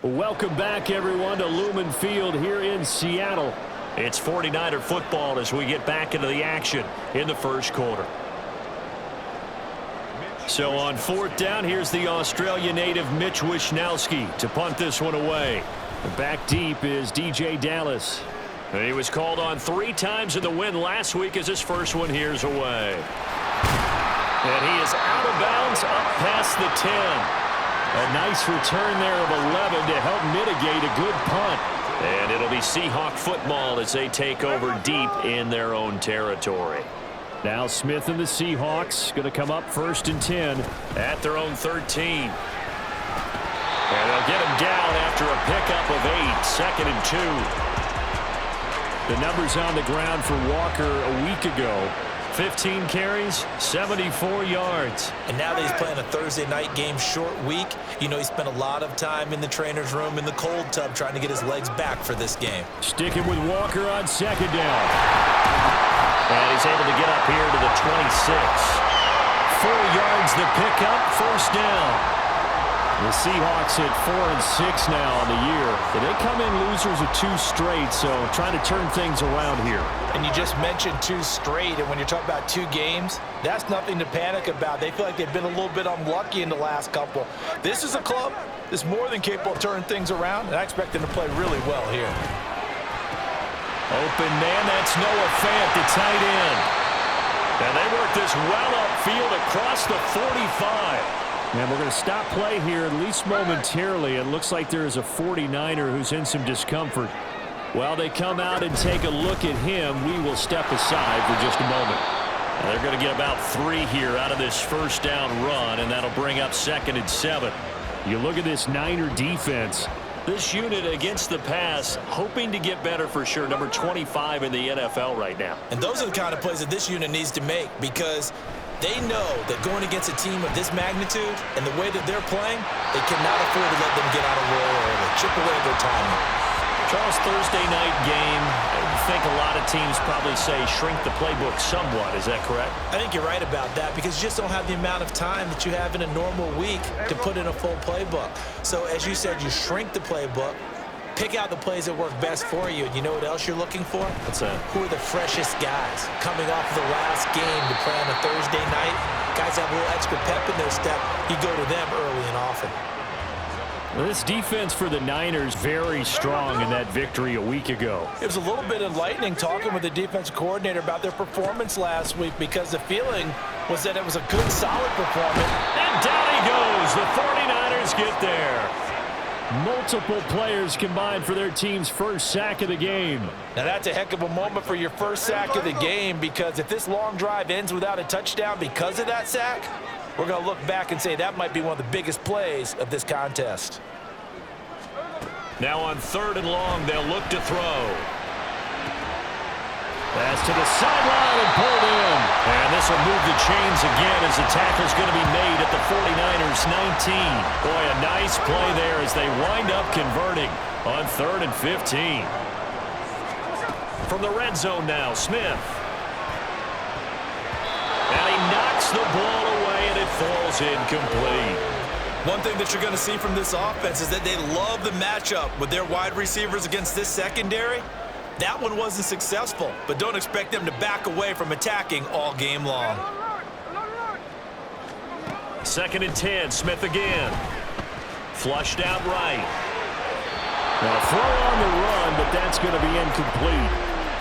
Welcome back, everyone, to Lumen Field here in Seattle. It's 49er football as we get back into the action in the first quarter. So on fourth down, here's the Australia native Mitch Wishnowsky to punt this one away. Back deep is DJ Dallas. And he was called on 3 times in the win last week as his first one here's away. And he is out of bounds up past the 10. A nice return there of 11 to help mitigate a good punt. And it'll be Seahawk football as they take over deep in their own territory. Now Smith and the Seahawks going to come up 1st and 10 at their own 13. And they'll get him down after a pickup of 8, 2nd and 2. The numbers on the ground for Walker a week ago. 15 carries, 74 yards. And now that he's playing a Thursday night game, short week, you know he spent a lot of time in the trainer's room in the cold tub trying to get his legs back for this game. Sticking with Walker on 2nd down. And he's able to get up here to the 26. 4 yards the pickup, 1st down. The Seahawks at 4-6 now on the year. But they come in losers of 2 straight, so trying to turn things around here. And you just mentioned 2 straight, and when you're talking about 2 games, that's nothing to panic about. They feel like they've been a little bit unlucky in the last couple. This is a club that's more than capable of turning things around, and I expect them to play really well here. Open man, that's Noah Fant, the tight end. And they work this well upfield across the 45. And we're going to stop play here, at least momentarily. It looks like there is a 49er who's in some discomfort. While they come out and take a look at him, we will step aside for just a moment. And they're going to get about 3 here out of this 1st down run, and that'll bring up 2nd and 7. You look at this Niner defense. This unit against the pass, hoping to get better for sure. Number 25 in the NFL right now. And those are the kind of plays that this unit needs to make, because they know that going against a team of this magnitude and the way that they're playing, they cannot afford to let them get out of roll early, chip away their timing. Charles, Thursday night game, I think a lot of teams probably say shrink the playbook somewhat. Is that correct? I think you're right about that, because you just don't have the amount of time that you have in a normal week to put in a full playbook. So as you said, you shrink the playbook, pick out the plays that work best for you. And you know what else you're looking for? What's that? Who are the freshest guys coming off of the last game to play on a Thursday night? Guys have a little extra pep in their step. You go to them early and often. Well, this defense for the Niners very strong in that victory a week ago. It was a little bit enlightening talking with the defensive coordinator about their performance last week, because the feeling was that it was a good, solid performance. And down he goes. The 49ers get there. Multiple players combined for their team's first sack of the game. Now that's a heck of a moment for your first sack of the game, because if this long drive ends without a touchdown because of that sack, we're going to look back and say that might be one of the biggest plays of this contest. Now on 3rd and long, they'll look to throw. Pass to the sideline and pulled in. And this will move the chains again as the tackle's going to be made at the 49ers 19. Boy, a nice play there as they wind up converting on 3rd and 15. From the red zone now, Smith. And he knocks the ball away, and it falls incomplete. One thing that you're going to see from this offense is that they love the matchup with their wide receivers against this secondary. That one wasn't successful, but don't expect them to back away from attacking all game long. 2nd and 10, Smith again. Flushed out right. Now throw on the run, but that's going to be incomplete.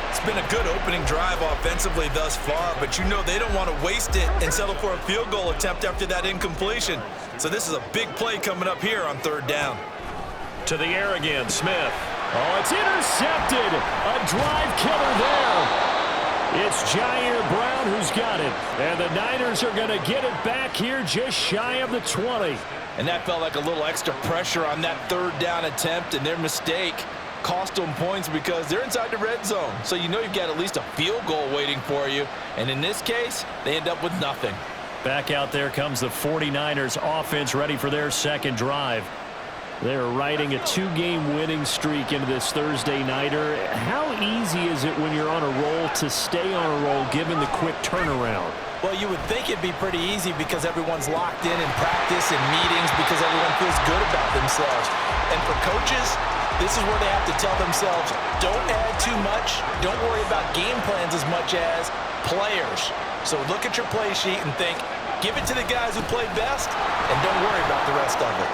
It's been a good opening drive offensively thus far, but you know they don't want to waste it and settle for a field goal attempt after that incompletion. So this is a big play coming up here on 3rd down. To the air again, Smith. Oh, it's intercepted. A drive killer there. It's Jair Brown who's got it. And the Niners are going to get it back here just shy of the 20. And that felt like a little extra pressure on that 3rd down attempt, and their mistake cost them points because they're inside the red zone. So you know you've got at least a field goal waiting for you. And in this case, they end up with nothing. Back out there comes the 49ers offense ready for their 2nd drive. They're riding a 2-game winning streak into this Thursday nighter. How easy is it when you're on a roll to stay on a roll given the quick turnaround? Well, you would think it'd be pretty easy because everyone's locked in practice and meetings because everyone feels good about themselves. And for coaches, this is where they have to tell themselves, don't add too much. Don't worry about game plans as much as players. So look at your play sheet and think, give it to the guys who played best, and don't worry about the rest of it.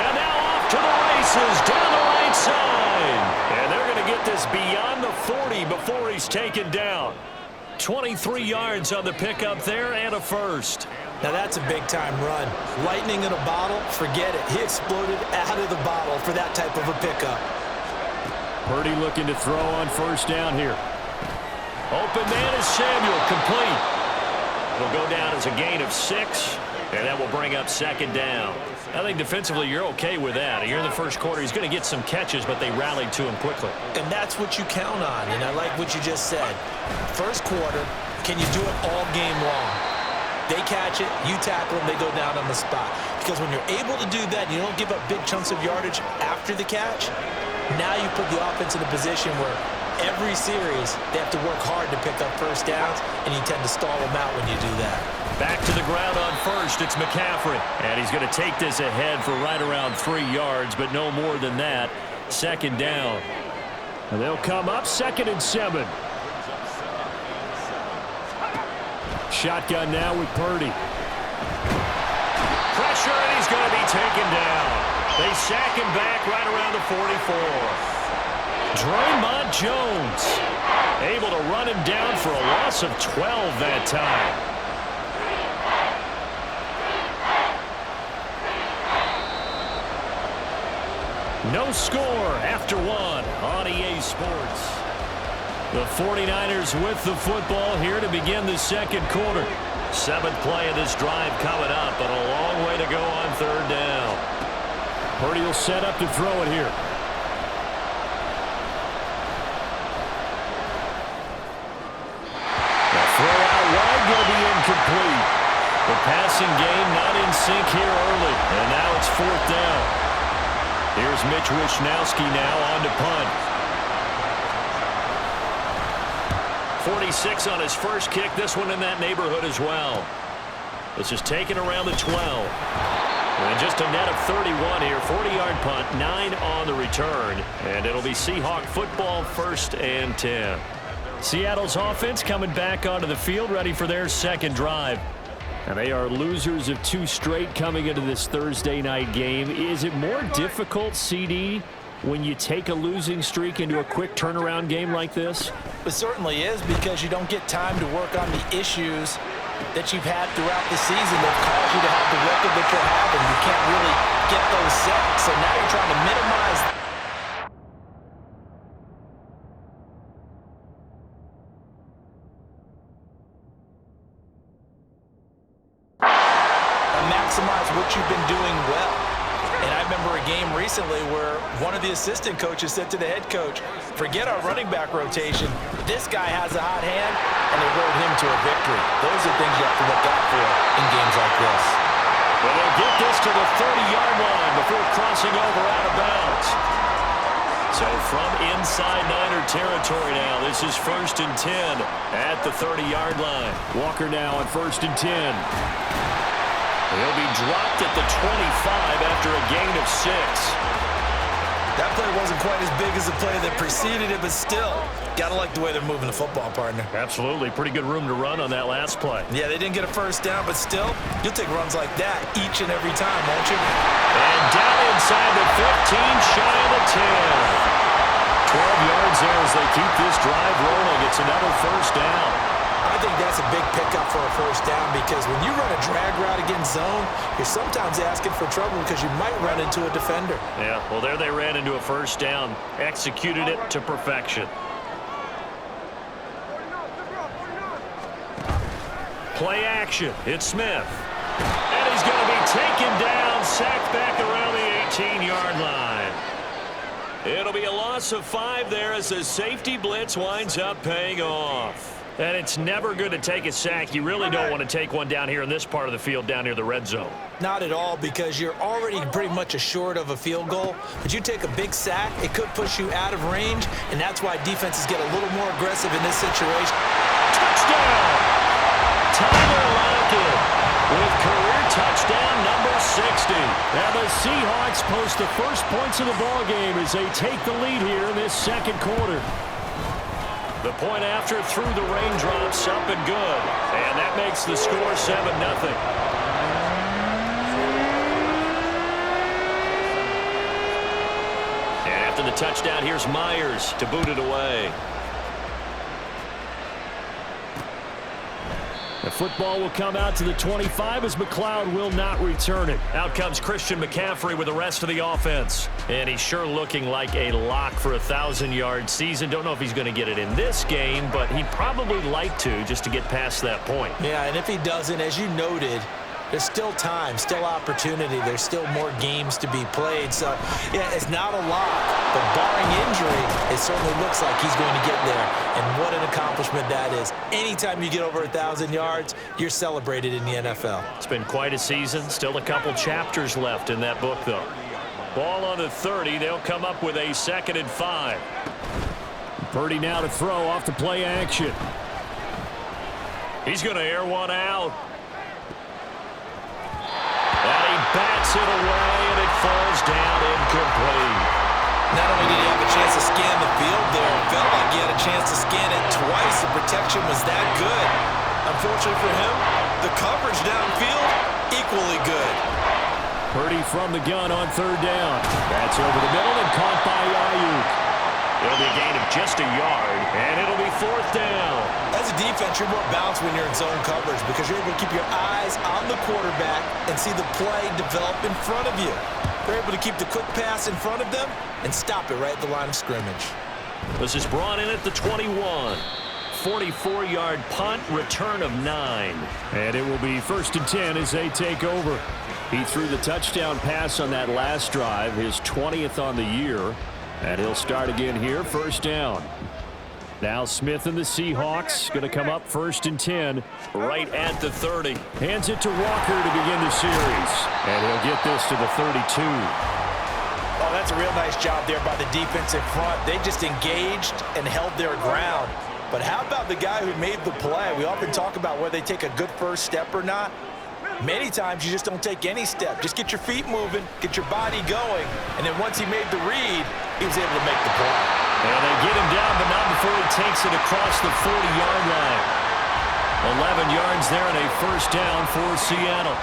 And now off to the races, down the right side. And they're going to get this beyond the 40 before he's taken down. 23 yards on the pickup there and a first. Now that's a big-time run. Lightning in a bottle, forget it. He exploded out of the bottle for that type of a pickup. Purdy looking to throw on first down here. Open man is Samuel, complete. It'll go down as a gain of 6, and that will bring up second down. I think defensively you're okay with that. You're in the first quarter. He's going to get some catches, but they rallied to him quickly. And that's what you count on, and I like what you just said. First quarter, can you do it all game long? They catch it, you tackle them, they go down on the spot. Because when you're able to do that, and you don't give up big chunks of yardage after the catch, now you put the offense in a position where every series they have to work hard to pick up first downs, and you tend to stall them out when you do that. Back to the ground on first, it's McCaffrey. And he's going to take this ahead for right around 3 yards, but no more than that. Second down. And they'll come up 2nd and 7. Shotgun now with Purdy. Pressure, and he's going to be taken down. They sack him back right around the 44. Draymond Jones able to run him down for a loss of 12 that time. No score after 1 on EA Sports. The 49ers with the football here to begin the second quarter. 7th play of this drive coming up, but a long way to go on third down. Purdy will set up to throw it here. The throw out wide will be incomplete. The passing game not in sync here early, and now it's 4th down. Here's Mitch Wishnowski now on to punt. 46 on his first kick. This one in that neighborhood as well. This is taken around the 12. And just a net of 31 here. 40-yard punt, 9 on the return. And it'll be Seahawk football, 1st and 10. Seattle's offense coming back onto the field, ready for their second drive. And they are losers of 2 straight coming into this Thursday night game. Is it more difficult, CD, when you take a losing streak into a quick turnaround game like this? It certainly is, because you don't get time to work on the issues that you've had throughout the season that caused you to have the record that you're having. You can't really get those set. So now you're trying to minimize maximize what you've been doing well. And I remember a game recently where one of the assistant coaches said to the head coach, forget our running back rotation. This guy has a hot hand, and they rode him to a victory. Those are things you have to look out for in games like this. Well, they'll get this to the 30-yard line before crossing over out of bounds. So from inside Niner territory now, this is 1st and 10 at the 30-yard line. Walker now on 1st and 10. He'll be dropped at the 25 after a gain of 6. That play wasn't quite as big as the play that preceded it, but still, got to like the way they're moving the football, partner. Absolutely. Pretty good room to run on that last play. Yeah, they didn't get a first down, but still, you'll take runs like that each and every time, won't you? And down inside the 15, shy of the 10. 12 yards there as they keep this drive rolling. It's another first down. I think that's a big pickup for a first down, because when you run a drag route against zone, you're sometimes asking for trouble because you might run into a defender. Yeah, well, there they ran into a first down. Executed it to perfection. Play action. It's Smith. And he's going to be taken down, sacked back around the 18-yard line. It'll be a loss of 5 there as the safety blitz winds up paying off. And it's never good to take a sack. You really don't want to take one down here in this part of the field, down near the red zone. Not at all, because you're already pretty much assured of a field goal. But you take a big sack, it could push you out of range, and that's why defenses get a little more aggressive in this situation. Touchdown! Tyler Lockett with career touchdown number 60. And the Seahawks post the first points of the ballgame as they take the lead here in this second quarter. The point after through the raindrops, up and good. And that makes the score 7-0. And after the touchdown, here's Myers to boot it away. The football will come out to the 25 as McLeod will not return it. Out comes Christian McCaffrey with the rest of the offense. And he's sure looking like a lock for a 1,000-yard season. Don't know if he's going to get it in this game, but he'd probably like to just to get past that point. Yeah, and if he doesn't, as you noted, there's still time, still opportunity. There's still more games to be played. So, yeah, it's not a lock, but barring injury, it certainly looks like he's going to get there. And what an accomplishment that is. Anytime you get over 1,000 yards, you're celebrated in the NFL. It's been quite a season. Still a couple chapters left in that book, though. Ball on the 30. They'll come up with a 2nd and 5. Purdy now to throw off the play action. He's going to air one out. And he bats it away, and it falls down incomplete. Not only did he have a chance to scan the field there, it felt like he had a chance to scan it twice. The protection was that good. Unfortunately for him, the coverage downfield, equally good. Purdy from the gun on 3rd down. That's over the middle and caught by Ayuk. It'll be a gain of just a yard, and it'll be 4th down. As a defense, you're more balanced when you're in zone coverage because you're able to keep your eyes on the quarterback and see the play develop in front of you. They're able to keep the quick pass in front of them and stop it right at the line of scrimmage. This is brought in at the 21. 44-yard punt, return of 9. And it will be 1st and 10 as they take over. He threw the touchdown pass on that last drive, his 20th on the year. And he'll start again here, 1st down. Now Smith and the Seahawks going to come up 1st and 10 right at the 30. Hands it to Walker to begin the series. And he'll get this to the 32. Oh, that's a real nice job there by the defense in front. They just engaged and held their ground. But how about the guy who made the play? We often talk about whether they take a good first step or not. Many times you just don't take any step. Just get your feet moving, get your body going, and then once he made the read, he was able to make the play. And they get him down, but not before he takes it across the 40-yard line. 11 yards there and a 1st down for Seattle.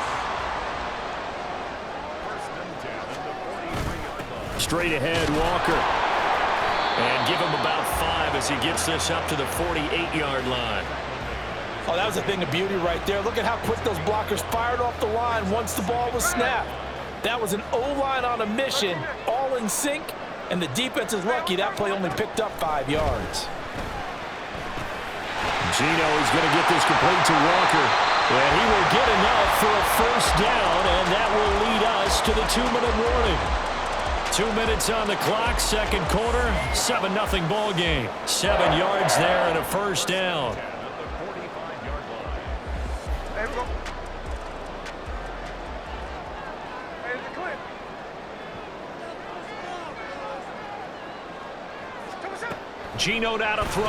Straight ahead, Walker. And give him about 5 as he gets this up to the 48-yard line. Oh, that was a thing of beauty right there. Look at how quick those blockers fired off the line once the ball was snapped. That was an O-line on a mission, all in sync, and the defense is lucky that play only picked up 5 yards. Geno is going to get this complete to Walker. And he will get enough for a 1st down, and that will lead us to the 2-minute warning. 2 minutes on the clock, 2nd quarter, 7-0 ball game. 7 yards there and a 1st down. Geno now to throw.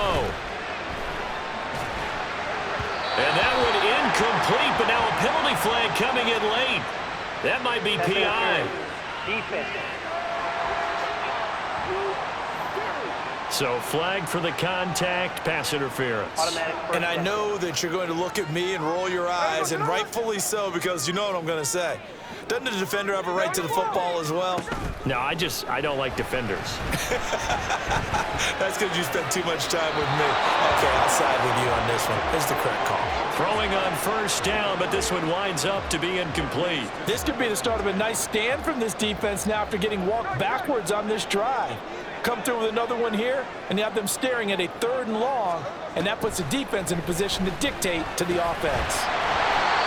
And that one incomplete, but now a penalty flag coming in late. That might be PI. So flag for the contact, pass interference. And I know that you're going to look at me and roll your eyes, and rightfully so, because you know what I'm going to say. Doesn't the defender have a right to the football as well? No, I don't like defenders. That's because you spent too much time with me. Okay, I'll side with you on this one. It's the correct call. Throwing on 1st down, but this one winds up to be incomplete. This could be the start of a nice stand from this defense now after getting walked backwards on this drive. Come through with another one here, and you have them staring at a 3rd and long, and that puts the defense in a position to dictate to the offense.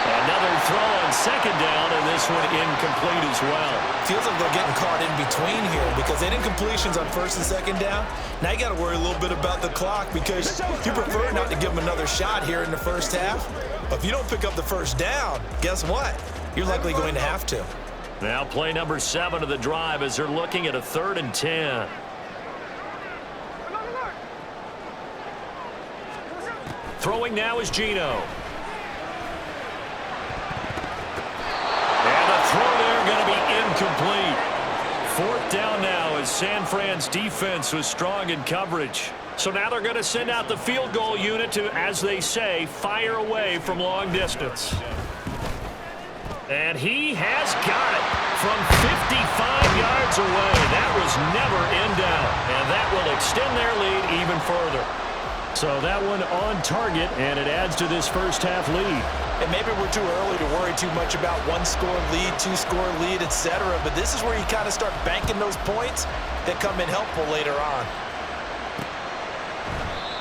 Another throw on 2nd down, and this one incomplete as well. Feels like they're getting caught in between here because they did incompletions on 1st and 2nd down. Now you got to worry a little bit about the clock because you prefer not to give them another shot here in the 1st half. But if you don't pick up the 1st down, guess what? You're likely going to have to. Now play number 7 of the drive as they're looking at a 3rd and 10. Throwing now is Geno. incomplete. Fourth down now as San Fran's defense was strong in coverage. So now they're going to send out the field goal unit to, as they say, fire away from long distance. And he has got it from 55 yards away. That was never in doubt, and that will extend their lead even further. So that one on target, and it adds to this first half lead. And maybe we're too early to worry too much about one-score lead, two-score lead, etc. But this is where you kind of start banking those points that come in helpful later on.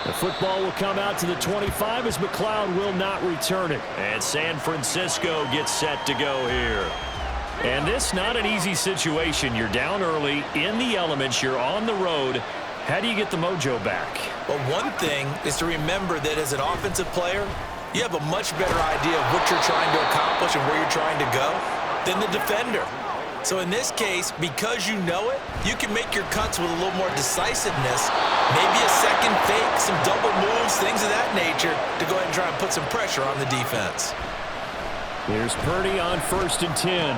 The football will come out to the 25 as McLeod will not return it. And San Francisco gets set to go here. And this not an easy situation. You're down early, in the elements, you're on the road. How do you get the mojo back? Well, one thing is to remember that as an offensive player, you have a much better idea of what you're trying to accomplish and where you're trying to go than the defender. So in this case, because you know it, you can make your cuts with a little more decisiveness, maybe a second fake, some double moves, things of that nature, to go ahead and try and put some pressure on the defense. Here's Purdy on 1st and 10.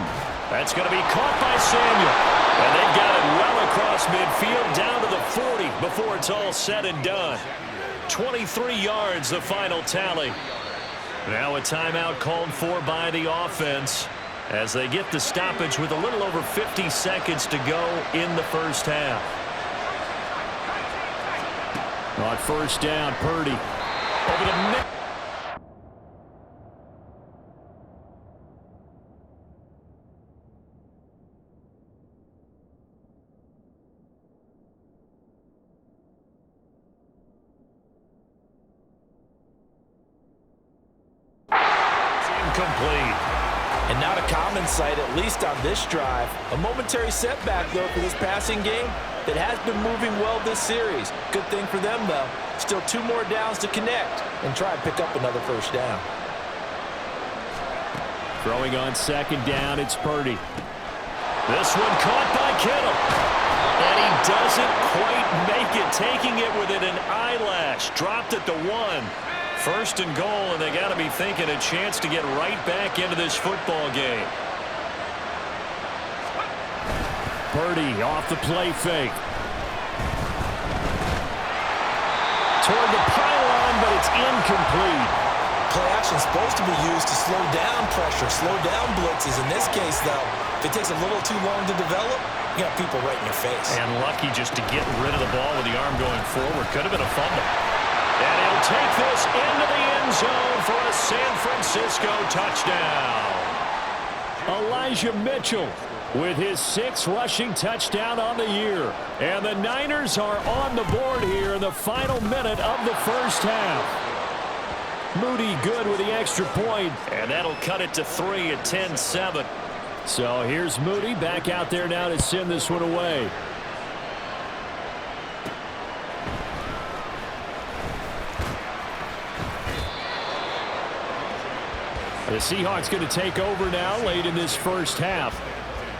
That's going to be caught by Samuel. And they've got it well across midfield down to the 40 before it's all said and done. 23 yards, the final tally. Now a timeout called for by the offense as they get the stoppage with a little over 50 seconds to go in the first half. On 1st down, Purdy. Over the middle. Incomplete. And not a common sight, at least on this drive. A momentary setback, though, for this passing game that has been moving well this series. Good thing for them, though. Still 2 more downs to connect and try and pick up another first down. Throwing on 2nd down, it's Purdy. This one caught by Kittle. And he doesn't quite make it, taking it within an eyelash. Dropped at the 1. 1st and goal, and they got to be thinking a chance to get right back into this football game. Purdy off the play fake. Toward the pylon, but it's incomplete. Play action is supposed to be used to slow down pressure, slow down blitzes. In this case, though, if it takes a little too long to develop, you got people right in your face. And lucky just to get rid of the ball with the arm going forward. Could have been a fumble. And he'll take this into the end zone for a San Francisco touchdown. Elijah Mitchell with his 6th rushing touchdown on the year. And the Niners are on the board here in the final minute of the first half. Moody good with the extra point, and that'll cut it to 3 at 10-7. So here's Moody back out there now to send this one away. The Seahawks going to take over now late in this first half.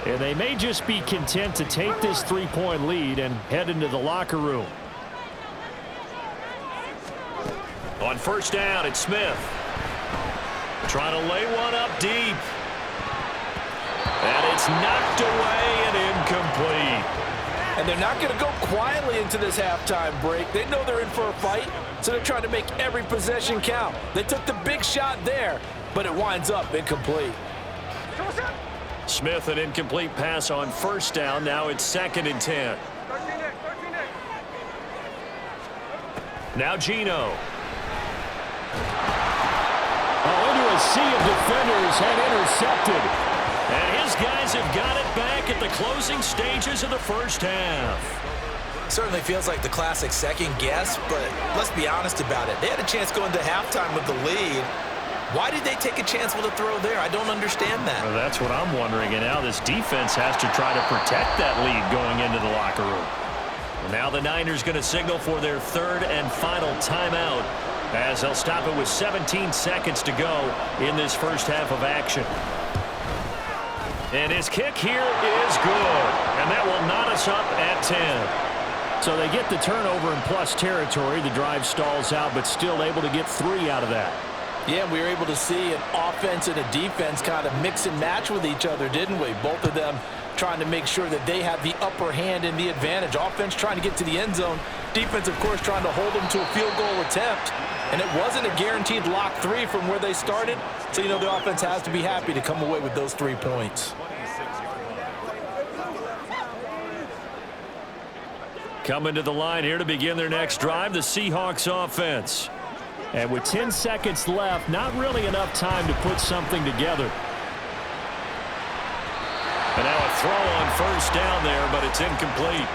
And they may just be content to take this 3-point lead and head into the locker room. On 1st down, it's Smith. Trying to lay one up deep. And it's knocked away and incomplete. And they're not going to go quietly into this halftime break. They know they're in for a fight, so they're trying to make every possession count. They took the big shot there, but it winds up incomplete. Smith, an incomplete pass on 1st down. Now it's 2nd and 10. Now Geno. Oh, into a sea of defenders and intercepted. And his guys have got it back at the closing stages of the first half. Certainly feels like the classic second guess, but let's be honest about it. They had a chance going to halftime with the lead. Why did they take a chance with a throw there? I don't understand that. Well, that's what I'm wondering. And now this defense has to try to protect that lead going into the locker room. Well, now the Niners going to signal for their 3rd and final timeout as they'll stop it with 17 seconds to go in this first half of action. And his kick here is good. And that will knot us up at 10. So they get the turnover in plus territory. The drive stalls out, but still able to get 3 out of that. Yeah, we were able to see an offense and a defense kind of mix and match with each other, didn't we? Both of them trying to make sure that they have the upper hand and the advantage. Offense trying to get to the end zone. Defense, of course, trying to hold them to a field goal attempt. And it wasn't a guaranteed lock 3 from where they started. So, the offense has to be happy to come away with those 3 points. Coming to the line here to begin their next drive, the Seahawks offense. And with 10 seconds left, not really enough time to put something together. And now a throw on first down there, but it's incomplete.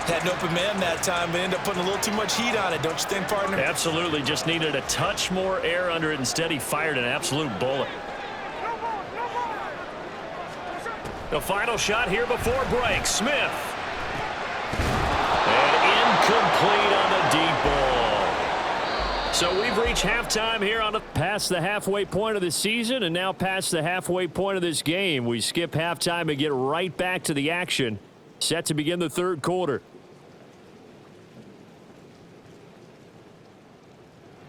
Had an open man that time, but ended up putting a little too much heat on it, don't you think, partner? Absolutely. Just needed a touch more air under it. Instead, he fired an absolute bullet. The final shot here before break. Smith. And incomplete on the deep ball. So we've reached halftime here on past the halfway point of the season and now past the halfway point of this game. We skip halftime and get right back to the action. Set to begin the third quarter.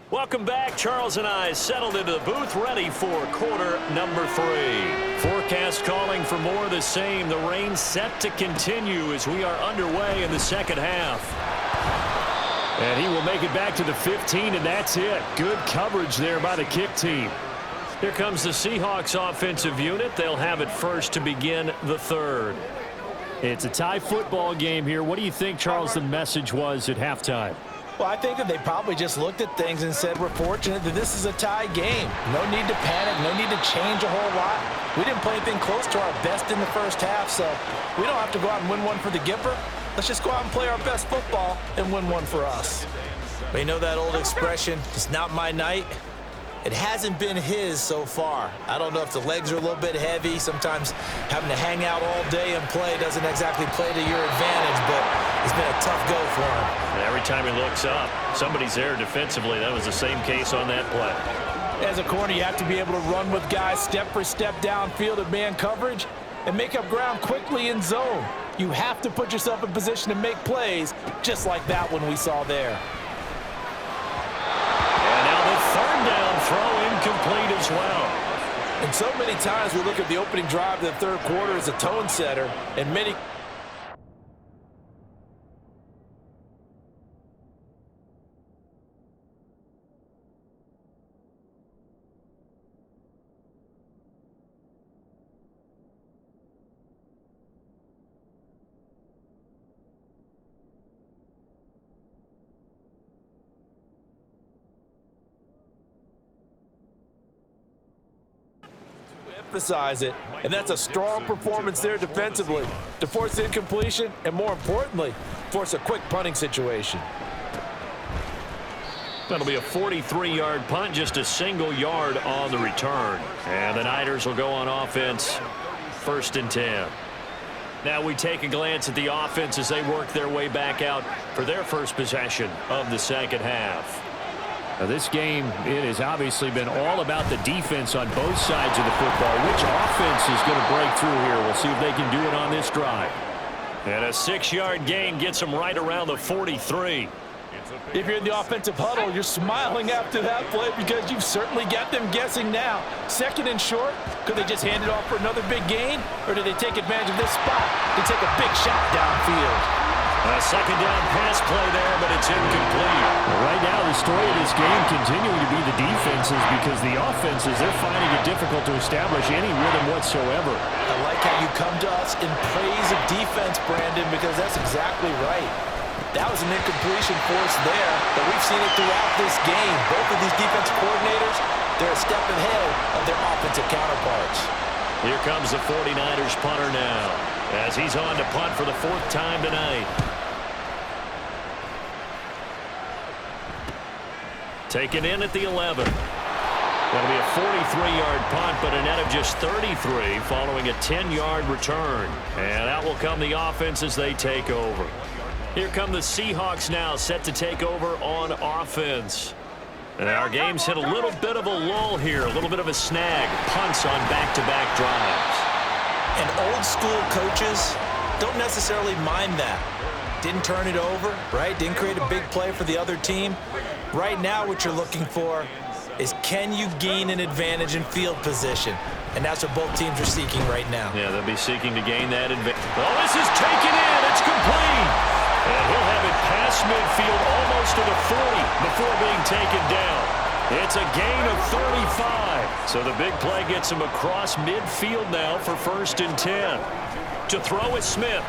Welcome back. Charles and I settled into the booth ready for quarter number 3. Forecast calling for more of the same. The rain set to continue as we are underway in the second half. And he will make it back to the 15, and that's it. Good coverage there by the kick team. Here comes the Seahawks offensive unit. They'll have it first to begin the third. It's a tie football game here. What do you think, Charles, the message was at halftime? Well, I think that they probably just looked at things and said, we're fortunate that this is a tie game. No need to panic, no need to change a whole lot. We didn't play anything close to our best in the first half, so we don't have to go out and win one for the Gipper. Let's just go out and play our best football and win one for us. But you know that old expression, it's not my night? It hasn't been his so far. I don't know if the legs are a little bit heavy. Sometimes having to hang out all day and play doesn't exactly play to your advantage, but it's been a tough go for him. And every time he looks up, somebody's there defensively. That was the same case on that play. As a corner, you have to be able to run with guys step for step downfield at man coverage and make up ground quickly in zone. You have to put yourself in position to make plays, just like that one we saw there. And now the third down throw incomplete as well. And so many times we look at the opening drive of the third quarter as a tone setter, and many emphasize it, and that's a strong performance there defensively to force incompletion and, more importantly, force a quick punting situation. That'll be a 43-yard punt, just a single yard on the return. And the Niners will go on offense, 1st and 10. Now we take a glance at the offense as they work their way back out for their first possession of the second half. Now this game, it has obviously been all about the defense on both sides of the football. Which offense is going to break through here? We'll see if they can do it on this drive. And a 6-yard gain gets them right around the 43. If you're in the offensive huddle, you're smiling after that play because you've certainly got them guessing now. 2nd and short, could they just hand it off for another big gain? Or do they take advantage of this spot to take a big shot downfield? A 2nd down pass play there, but it's incomplete. Right now, the story of this game continuing to be the defenses, because the offenses, they're finding it difficult to establish any rhythm whatsoever. I like how you come to us in praise of defense, Brandon, because that's exactly right. That was an incompletion force there, but we've seen it throughout this game. Both of these defensive coordinators, they're a step ahead of their offensive counterparts. Here comes the 49ers punter now, as he's on to punt for the 4th time tonight. Taken in at the 11. That'll be a 43-yard punt, but a net of just 33 following a 10-yard return. And out will come the offense as they take over. Here come the Seahawks now, set to take over on offense. And our game's hit a little bit of a lull here, a little bit of a snag. Punts on back-to-back drives. And old-school coaches don't necessarily mind that. Didn't turn it over, right? Didn't create a big play for the other team. Right now, what you're looking for is can you gain an advantage in field position? And that's what both teams are seeking right now. Yeah, they'll be seeking to gain that advantage. Well, this is taken in. It's complete. And he'll have it past midfield almost to the 40 before being taken down. It's a gain of 35. So the big play gets him across midfield now for 1st and 10. To throw is Smith.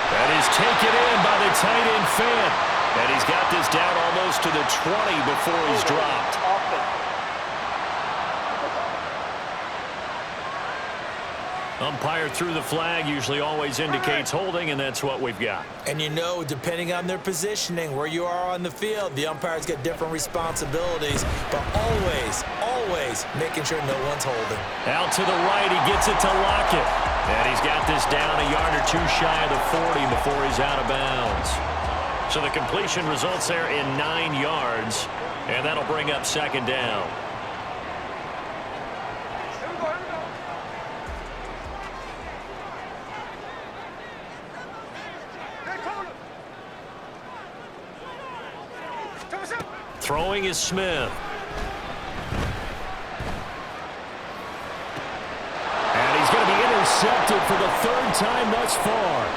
That is taken in by the tight end Fan. And he's got this down almost to the 20 before he's dropped. Umpire threw the flag, usually always indicates holding, and that's what we've got. And you know, depending on their positioning, where you are on the field, the umpires get different responsibilities, but always making sure no one's holding. Out to the right, he gets it to Lockett. And he's got this down a yard or two shy of the 40 before he's out of bounds. So the completion results there in 9 yards, and that'll bring up 2nd down. Throwing is Smith. And he's going to be intercepted for the 3rd time thus far.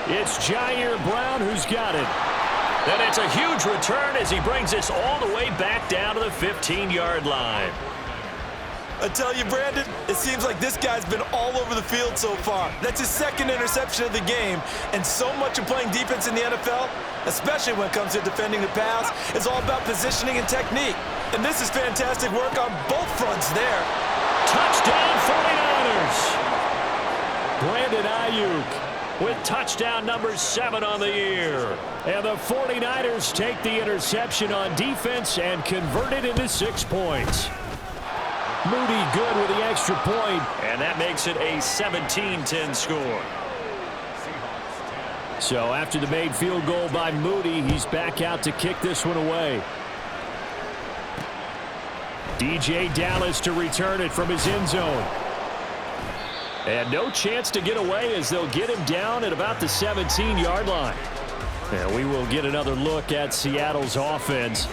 It's Jair Brown who's got it. And it's a huge return as he brings this all the way back down to the 15-yard line. I tell you, Brandon, it seems like this guy's been all over the field so far. That's his 2nd interception of the game. And so much of playing defense in the NFL, especially when it comes to defending the pass, is all about positioning and technique. And this is fantastic work on both fronts there. Touchdown 49ers. Brandon Ayuk with touchdown number 7 on the year. And the 49ers take the interception on defense and convert it into 6 points. Moody good with the extra point, and that makes it a 17-10 score. So after the made field goal by Moody, he's back out to kick this one away. DJ Dallas to return it from his end zone. And no chance to get away as they'll get him down at about the 17-yard line. And we will get another look at Seattle's offense.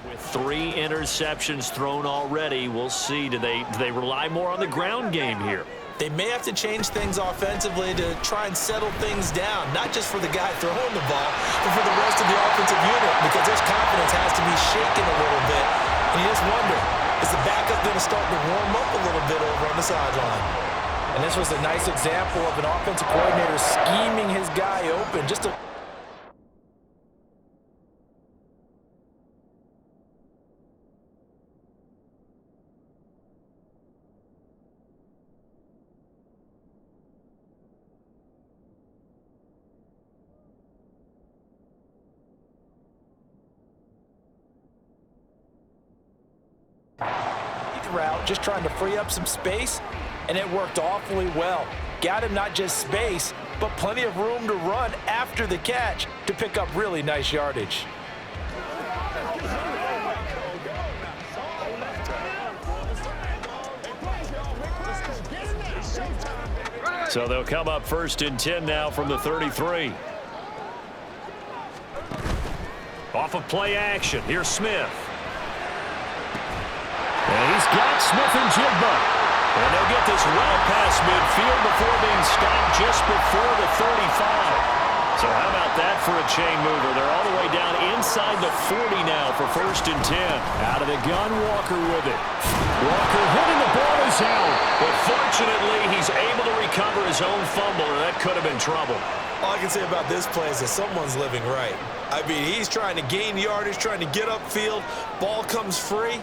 With 3 interceptions thrown already, we'll see. Do they rely more on the ground game here? They may have to change things offensively to try and settle things down, not just for the guy throwing the ball, but for the rest of the offensive unit, because their confidence has to be shaken a little bit. And you just wonder, is the backup going to start to warm up a little bit over on the sideline? And this was a nice example of an offensive coordinator scheming his guy open just to... route, just trying to free up some space, and it worked awfully well. Got him not just space, but plenty of room to run after the catch to pick up really nice yardage. So they'll come up 1st and 10 now from the 33. Off of play action, here's Smith. And he's got Smith and Jigba. And they'll get this well past midfield before being stopped just before the 35. So how about that for a chain mover? They're all the way down inside the 40 now for 1st and 10. Out of the gun, Walker with it. Walker hitting the ball is out. But fortunately, he's able to recover his own fumble, or that could have been trouble. All I can say about this play is that someone's living right. I mean, he's trying to gain yardage, trying to get upfield. Ball comes free.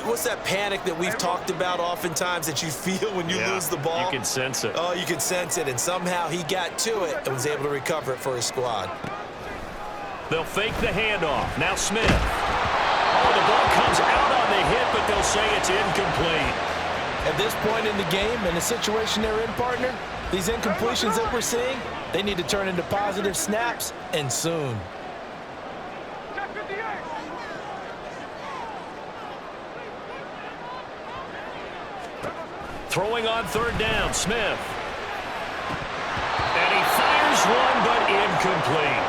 What's that panic that we've talked about oftentimes that you feel when you lose the ball? You can sense it. Oh, you can sense it, and somehow he got to it and was able to recover it for his squad. They'll fake the handoff. Now Smith. Oh, the ball comes out on the hit, but they'll say it's incomplete. At this point in the game, in the situation they're in, partner, These incompletions that we're seeing, they need to turn into positive snaps, and soon. Throwing on third down, Smith. And he fires one, but incomplete.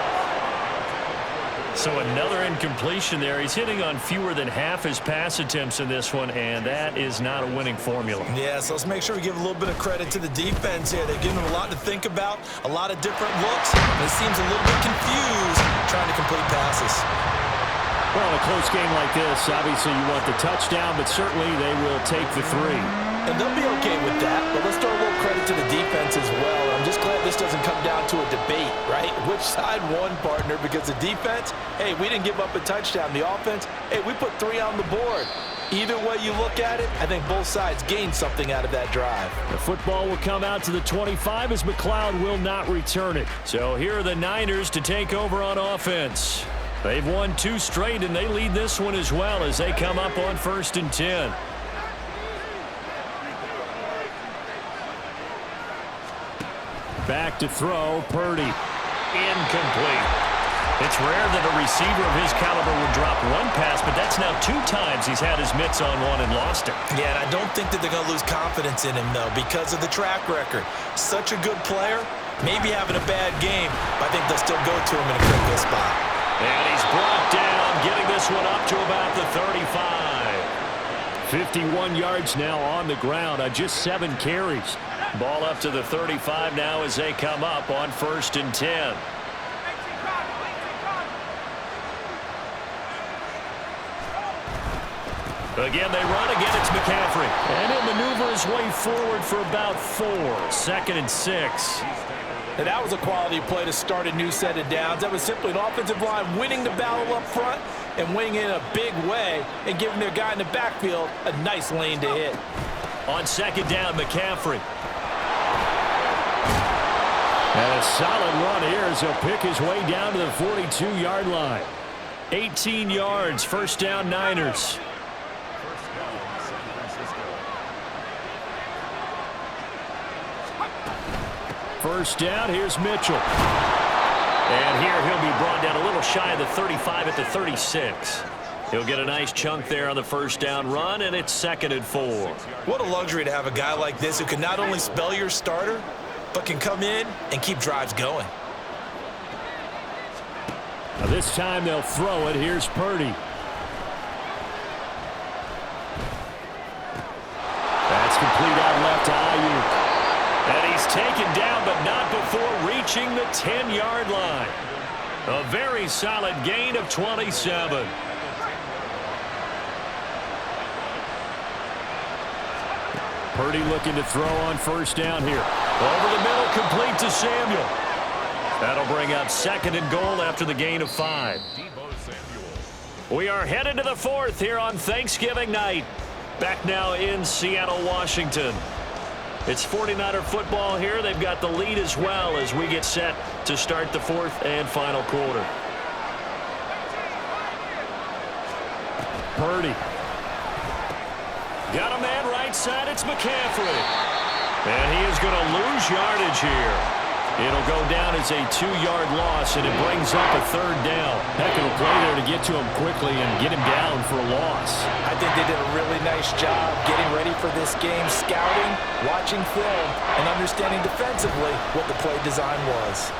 So another incompletion there. He's hitting on fewer than half his pass attempts in this one, and that is not a winning formula. Yeah, so let's make sure we give a little bit of credit to the defense here. They're giving them a lot to think about, a lot of different looks, and it seems a little bit confused trying to complete passes. Well, in a close game like this, obviously you want the touchdown, but certainly they will take the 3. And they'll be okay with that, but let's throw a little credit to the defense as well. I'm just glad this doesn't come down to a debate, right? Which side won, partner? Because the defense, hey, we didn't give up a touchdown. The offense, hey, we put 3 on the board. Either way you look at it, I think both sides gained something out of that drive. The football will come out to the 25 as McLeod will not return it. So here are the Niners to take over on offense. They've won 2 straight, and they lead this one as well as they come up on 1st and 10. Back to throw, Purdy. Incomplete. It's rare that a receiver of his caliber would drop one pass, but that's now 2 times he's had his mitts on one and lost it. Yeah, and I don't think that they're going to lose confidence in him, though, because of the track record. Such a good player, maybe having a bad game, but I think they'll still go to him in a critical spot. And he's brought down, getting this one up to about the 35. 51 yards now on the ground on just 7 carries. Ball up to the 35 now as they come up on 1st and 10. Again, they run. Again, it's McCaffrey. And he'll maneuver his way forward for about 4. 2nd and 6. And that was a quality play to start a new set of downs. That was simply an offensive line winning the battle up front and winning in a big way and giving their guy in the backfield a nice lane to hit. On 2nd down, McCaffrey. And a solid run here as he'll pick his way down to the 42-yard line. 18 yards, 1st down, Niners. First down, here's Mitchell. And here he'll be brought down a little shy of the 35 at the 36. He'll get a nice chunk there on the 1st down run, and it's 2nd and 4. What a luxury to have a guy like this who can not only spell your starter, but can come in and keep drives going. Now this time they'll throw it. Here's Purdy. That's complete out left to Ayuk. And he's taken down, but not before reaching the 10-yard line. A very solid gain of 27. Purdy looking to throw on 1st down here. Over the middle, complete to Samuel. That'll bring up 2nd and goal after the gain of 5. We are headed to the 4th here on Thanksgiving night. Back now in Seattle, Washington. It's 49er football here. They've got the lead as well as we get set to start the 4th and final quarter. Purdy. Got a man right side. It's McCaffrey. And he is going to lose yardage here. It'll go down as a 2-yard loss, and it brings up a 3rd down. Heck of a play there to get to him quickly and get him down for a loss. I think they did a really nice job getting ready for this game, scouting, watching film, and understanding defensively what the play design was.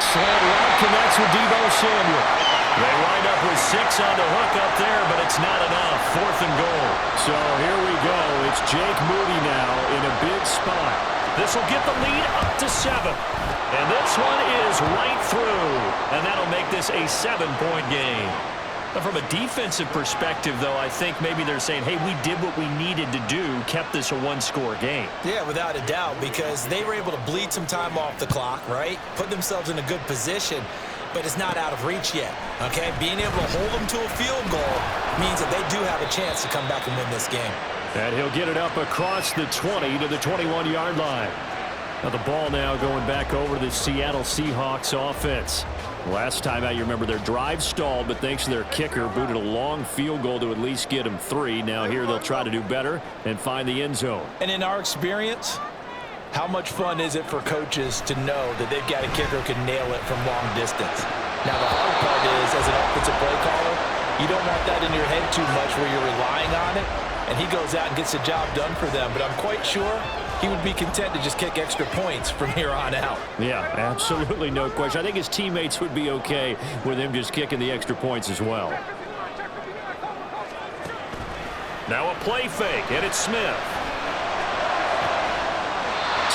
Slant route connects with Deebo Samuel. They wind up with 6 on the hook up there, but it's not enough. 4th and goal. So here we go. It's Jake Moody now in a big spot. This will get the lead up to 7. And this one is right through. And that'll make this a 7-point game. But from a defensive perspective, though, I think maybe they're saying, hey, we did what we needed to do, kept this a 1-score game. Yeah, without a doubt, because they were able to bleed some time off the clock, right? Put themselves in a good position, but it's not out of reach yet, okay? Being able to hold them to a field goal means that they do have a chance to come back and win this game. And he'll get it up across the 20 to the 21-yard line. Now the ball now going back over to the Seattle Seahawks offense. Last time out, you remember their drive stalled, but thanks to their kicker, booted a long field goal to at least get them 3. Now here they'll try to do better and find the end zone. And in our experience, How much fun is it for coaches to know that they've got a kicker who can nail it from long distance? Now, the hard part is, as an offensive play caller, you don't want that in your head too much where you're relying on it, and he goes out and gets the job done for them. But I'm quite sure he would be content to just kick extra points from here on out. Yeah, absolutely no question. I think his teammates would be okay with him just kicking the extra points as well. Now a play fake, and it's Smith.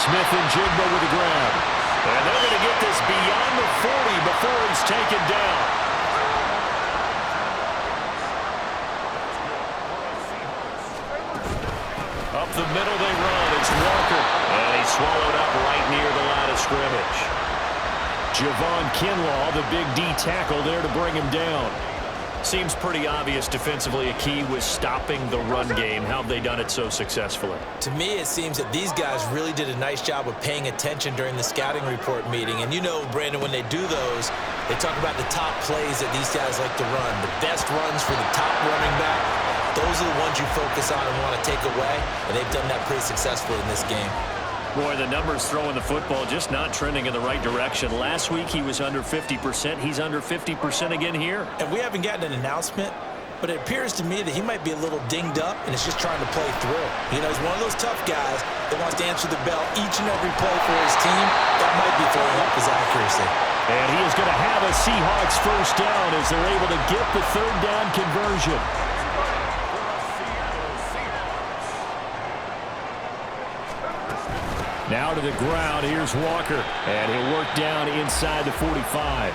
Smith and Jigba with the grab. And they're going to get this beyond the 40 before he's taken down. Up the middle they run. It's Walker. And he's swallowed up right near the line of scrimmage. Javon Kinlaw, the big D tackle there to bring him down. Seems pretty obvious defensively a key was stopping the run game. How have they done it so successfully? To me, it seems that these guys really did a nice job of paying attention during the scouting report meeting. And you know, Brandon, when they do those, they talk about the top plays that these guys like to run. The best runs for the top running back. Those are the ones you focus on and want to take away. And they've done that pretty successfully in this game. Boy, the numbers throwing the football just not trending in the right direction. Last week he was under 50%. He's under 50% again here. And we haven't gotten an announcement, but it appears to me that he might be a little dinged up and is just trying to play through. You know, he's one of those tough guys that wants to answer the bell each and every play for his team. That might be throwing up his accuracy. And he is going to have a Seahawks first down as they're able to get the third down conversion. Now to the ground, here's Walker, and he'll work down inside the 45.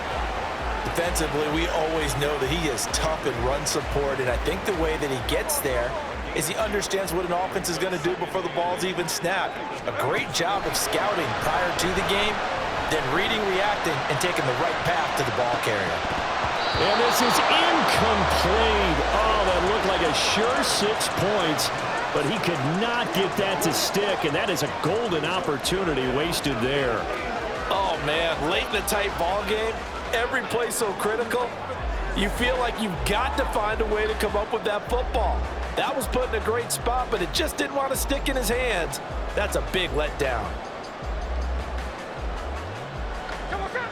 Defensively, we always know that he is tough in run support, and I think the way that he gets there is he understands what an offense is going to do before the ball's even snapped. A great job of scouting prior to the game, then reading, reacting, and taking the right path to the ball carrier. And this is incomplete. Oh, that looked like a sure 6 points. But he could not get that to stick, and that is a golden opportunity wasted there. Oh, man, late in a tight ball game, every play so critical, you feel like you've got to find a way to come up with that football. That was put in a great spot, but it just didn't want to stick in his hands. That's a big letdown.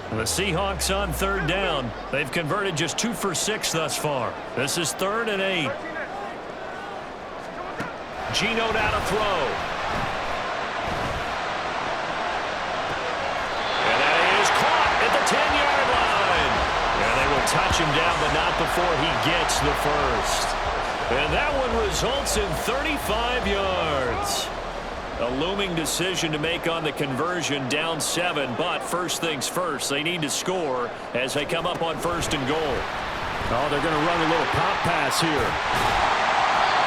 The Seahawks on third down. They've converted just 2 for 6 thus far. This is 3rd and 8. Geno now to throw. And that is caught at the 10-yard line. And they will touch him down, but not before he gets the first. And that one results in 35 yards. A looming decision to make on the conversion, down 7. But first things first, they need to score as they come up on 1st and goal. Oh, they're going to run a little pop pass here.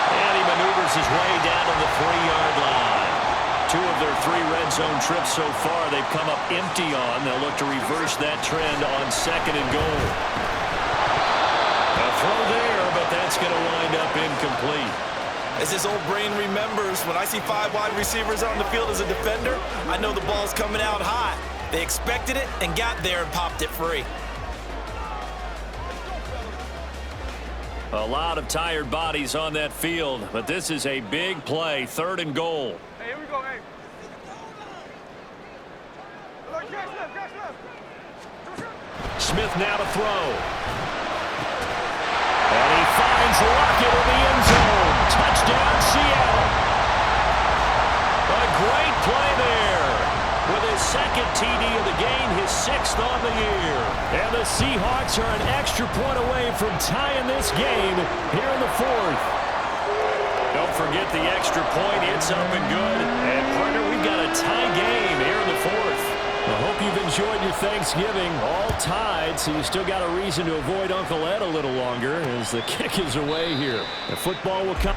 And he maneuvers his way down to the 3-yard line. 2 of their 3 red zone trips so far they've come up empty on. They'll look to reverse that trend on 2nd and goal. A throw there, but that's going to wind up incomplete. As his old brain remembers, when I see 5 wide receivers on the field as a defender, I know the ball's coming out hot. They expected it and got there and popped it free. A lot of tired bodies on that field, but this is a big play, 3rd and goal. Hey, here we go, hey. Smith now to throw. And he finds Lockett in the end zone. Touchdown, Seattle. A great play there. With his 2nd TD of the game, his 6th on the year. And the Seahawks are an extra point away from tying this game here in the 4th. Don't forget the extra point. It's up and good. And, partner, we've got a tie game here in the 4th. I hope you've enjoyed your Thanksgiving. All tied, so you still got a reason to avoid Uncle Ed a little longer as the kick is away here. The football will come.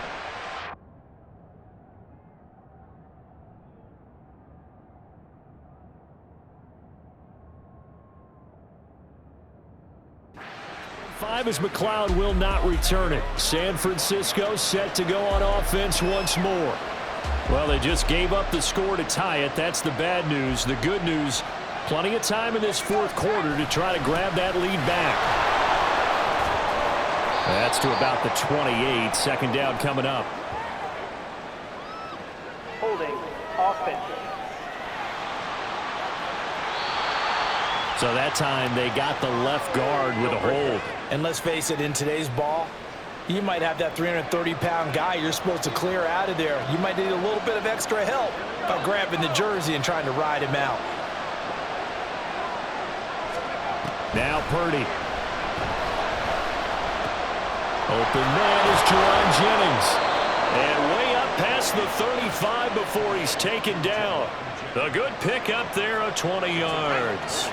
As McLeod will not return it. San Francisco set to go on offense once more. Well, they just gave up the score to tie it. That's the bad news. The good news, plenty of time in this 4th quarter to try to grab that lead back. That's to about the 28. 2nd down coming up. Holding offense. So that time they got the left guard with a hold. And let's face it, in today's ball, you might have that 330-pound guy you're supposed to clear out of there. You might need a little bit of extra help by grabbing the jersey and trying to ride him out. Now Purdy. Open man is Jerron Jennings. And way up past the 35 before he's taken down. A good pick up there of 20 yards.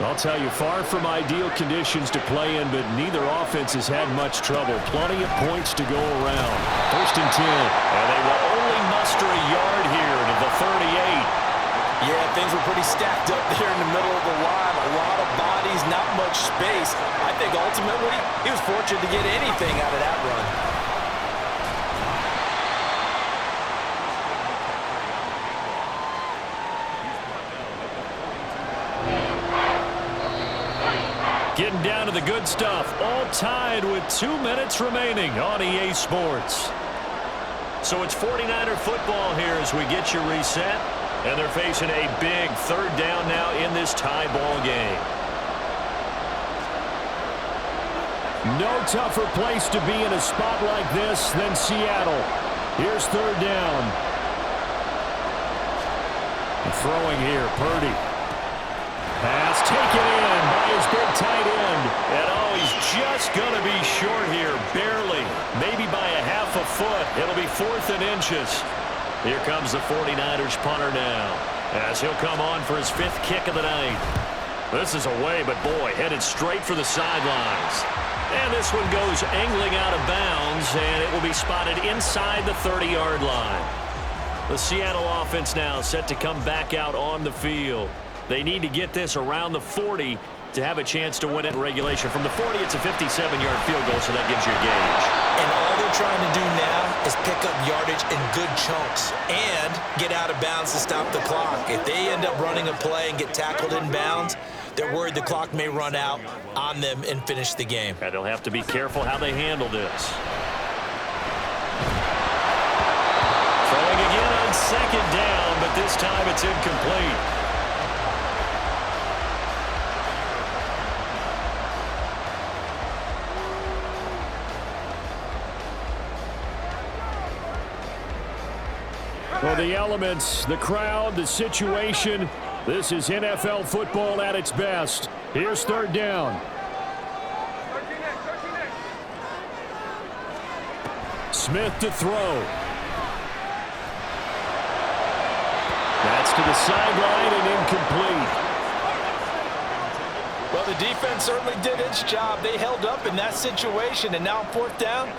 I'll tell you, far from ideal conditions to play in, but neither offense has had much trouble. Plenty of points to go around. 1st and 10. And they will only muster a yard here to the 38. Yeah, things were pretty stacked up there in the middle of the line. A lot of bodies, not much space. I think ultimately he was fortunate to get anything out of that run. Getting down to the good stuff. All tied with 2 minutes remaining on EA Sports. So it's 49er football here as we get you reset. And they're facing a big 3rd down now in this tie ball game. No tougher place to be in a spot like this than Seattle. Here's 3rd down. Throwing here, Purdy. Pass taken in by his big tight end. And oh, he's just going to be short here, barely. Maybe by a half a foot. It'll be 4th and inches. Here comes the 49ers punter now, as he'll come on for his 5th kick of the night. This is away, but boy, headed straight for the sidelines. And this one goes angling out of bounds, and it will be spotted inside the 30-yard line. The Seattle offense now set to come back out on the field. They need to get this around the 40 to have a chance to win it in regulation. From the 40, it's a 57-yard field goal, so that gives you a gauge. And all they're trying to do now is pick up yardage in good chunks and get out of bounds to stop the clock. If they end up running a play and get tackled in bounds, they're worried the clock may run out on them and finish the game. And they'll have to be careful how they handle this. Throwing again on 2nd down, but this time it's incomplete. Well, the elements, the crowd, the situation, this is NFL football at its best. Here's 3rd down. Smith to throw. That's to the sideline and incomplete. Well, the defense certainly did its job. They held up in that situation, and now 4th down,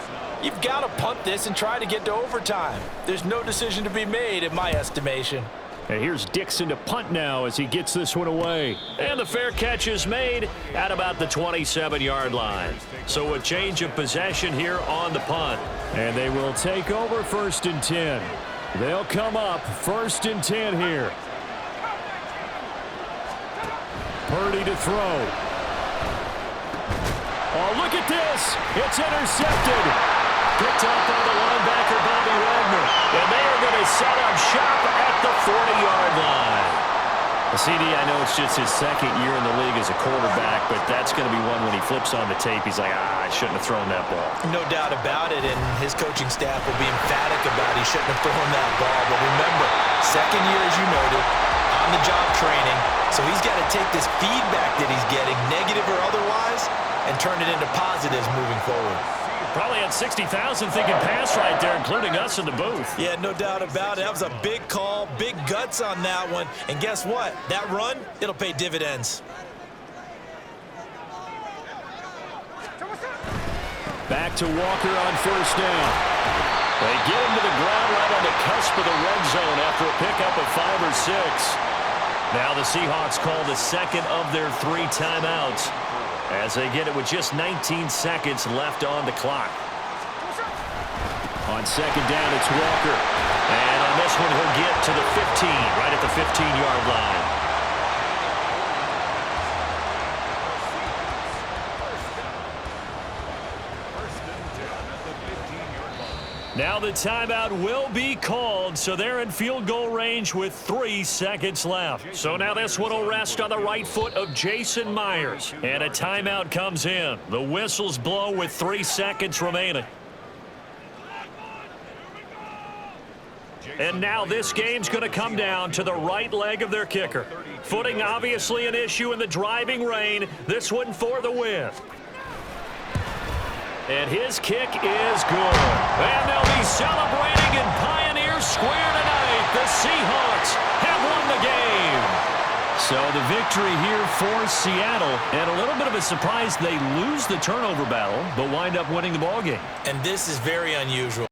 you've got to punt this and try to get to overtime. There's no decision to be made in my estimation. And here's Dixon to punt now as he gets this one away. And the fair catch is made at about the 27-yard line. So a change of possession here on the punt. And they will take over 1st and 10. They'll come up 1st and 10 here. Purdy to throw. Oh, look at this. It's intercepted. Picked up by the linebacker, Bobby Wagner. And they are going to set up shop at the 40-yard line. CD, I know it's just his 2nd year in the league as a quarterback, but that's going to be one when he flips on the tape. He's like, I shouldn't have thrown that ball. No doubt about it, and his coaching staff will be emphatic about he shouldn't have thrown that ball. But remember, 2nd year, as you noted, on-the-job training. So he's got to take this feedback that he's getting, negative or otherwise, and turn it into positives moving forward. Probably had 60,000 thinking pass right there, including us in the booth. Yeah, no doubt about it. That was a big call, big guts on that one. And guess what? That run, it'll pay dividends. Back to Walker on 1st down. They get him to the ground right on the cusp of the red zone after a pickup of 5 or 6. Now the Seahawks call the 2nd of their 3 timeouts as they get it with just 19 seconds left on the clock. On 2nd down, it's Walker. And on this one, he'll get to the 15, right at the 15-yard line. Now the timeout will be called, so they're in field goal range with 3 seconds left. So now this one will rest on the right foot of Jason Myers. And a timeout comes in. The whistles blow with 3 seconds remaining. And now this game's going to come down to the right leg of their kicker. Footing obviously an issue in the driving rain. This one for the win. And his kick is good. And they'll be celebrating in Pioneer Square tonight. The Seahawks have won the game. So the victory here for Seattle. And a little bit of a surprise, they lose the turnover battle, but wind up winning the ballgame. And this is very unusual.